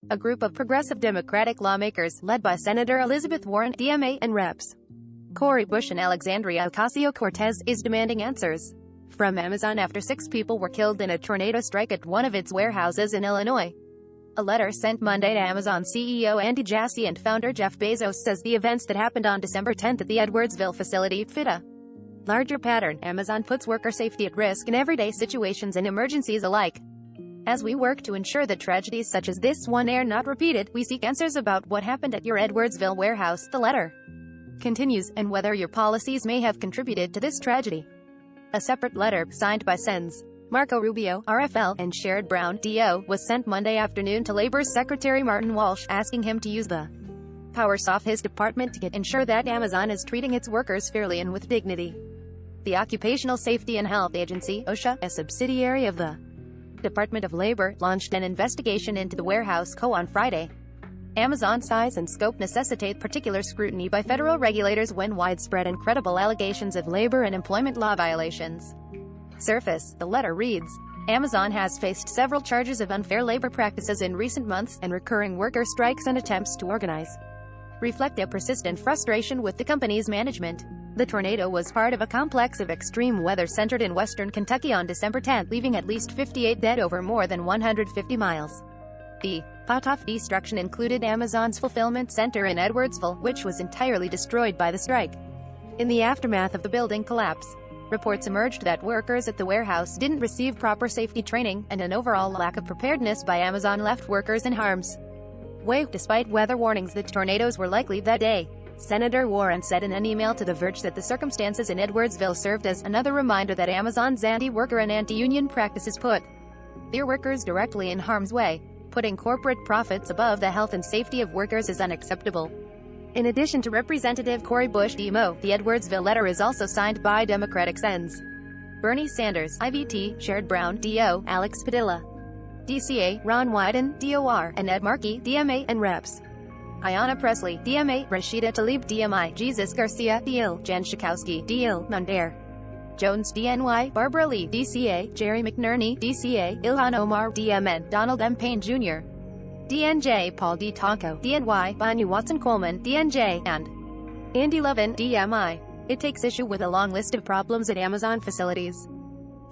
A group of progressive Democratic lawmakers, led by Senator Elizabeth Warren, DMA, and Reps. Cori Bush and Alexandria Ocasio-Cortez, is demanding answers from Amazon after 6 people were killed in a tornado strike at one of its warehouses in Illinois. A letter sent Monday to Amazon CEO Andy Jassy and founder Jeff Bezos says the events that happened on December 10 at the Edwardsville facility fit a larger pattern. Amazon puts worker safety at risk in everyday situations and emergencies alike. As we work to ensure that tragedies such as this one are not repeated, we seek answers about what happened at your Edwardsville warehouse, the letter continues, and whether your policies may have contributed to this tragedy. A separate letter, signed by Sens. Marco Rubio, RFL, and Sherrod Brown, DO, was sent Monday afternoon to Labor's Secretary Martin Walsh, asking him to use the powers of his department to ensure that Amazon is treating its workers fairly and with dignity. The Occupational Safety and Health Agency, OSHA, a subsidiary of the Department of Labor, launched an investigation into the warehouse co. on Friday. Amazon's size and scope necessitate particular scrutiny by federal regulators when widespread and credible allegations of labor and employment law violations surface. The letter reads, Amazon has faced several charges of unfair labor practices in recent months, and recurring worker strikes and attempts to organize reflect a persistent frustration with the company's management. The tornado was part of a complex of extreme weather centered in western Kentucky on December 10, leaving at least 58 dead over more than 150 miles. The path of destruction included Amazon's fulfillment center in Edwardsville, which was entirely destroyed by the strike. In the aftermath of the building collapse, reports emerged that workers at the warehouse didn't receive proper safety training, and an overall lack of preparedness by Amazon left workers in harm's way. Despite weather warnings that tornadoes were likely that day, Senator Warren said in an email to The Verge that the circumstances in Edwardsville served as another reminder that Amazon's anti-worker and anti-union practices put their workers directly in harm's way. Putting corporate profits above the health and safety of workers is unacceptable. In addition to Representative Cori Bush, DMO, the Edwardsville letter is also signed by Democratic Sens. Bernie Sanders, IVT, Sherrod Brown, DO, Alex Padilla, DCA, Ron Wyden, DOR, and Ed Markey, DMA, and Reps. Ayanna Pressley, DMA, Rashida Tlaib, DMI, Jesus Garcia, DL, Jen Schakowsky, DL, Mundair Jones, DNY, Barbara Lee, DCA, Jerry McNerney, DCA, Ilhan Omar, DMN, Donald M. Payne Jr., DNJ, Paul D. Tonko, DNY, Banu Watson Coleman, DNJ, and Andy Levin, DMI. It takes issue with a long list of problems at Amazon facilities.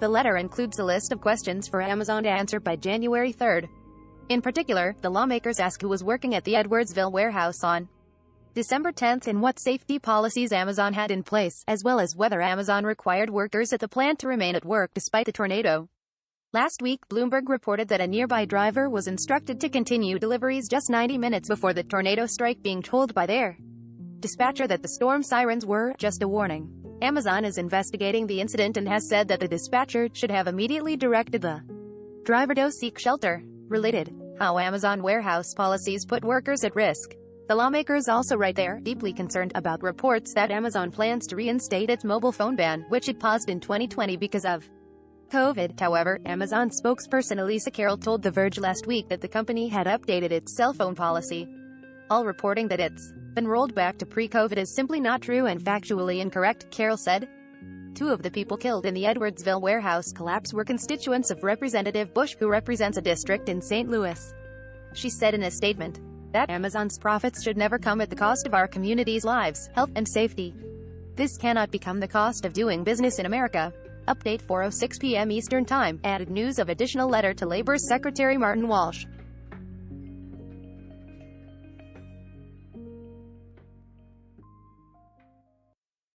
The letter includes a list of questions for Amazon to answer by January 3. In particular, the lawmakers ask who was working at the Edwardsville warehouse on December 10 and what safety policies Amazon had in place, as well as whether Amazon required workers at the plant to remain at work despite the tornado. Last week, Bloomberg reported that a nearby driver was instructed to continue deliveries just 90 minutes before the tornado strike, being told by their dispatcher that the storm sirens were just a warning. Amazon is investigating the incident and has said that the dispatcher should have immediately directed the driver to seek shelter. Related, how Amazon warehouse policies put workers at risk. The lawmakers also write they're deeply concerned about reports that Amazon plans to reinstate its mobile phone ban, which it paused in 2020 because of COVID. However, Amazon spokesperson Elisa Carroll told The Verge last week that the company had updated its cell phone policy. All reporting that it's been rolled back to pre-COVID is simply not true and factually incorrect, Carroll said. 2 of the people killed in the Edwardsville warehouse collapse were constituents of Representative Bush, who represents a district in St. Louis. She said in a statement that Amazon's profits should never come at the cost of our communities' lives, health, and safety. This cannot become the cost of doing business in America. Update 4:06 p.m. Eastern Time, added news of additional letter to Labor's Secretary Martin Walsh.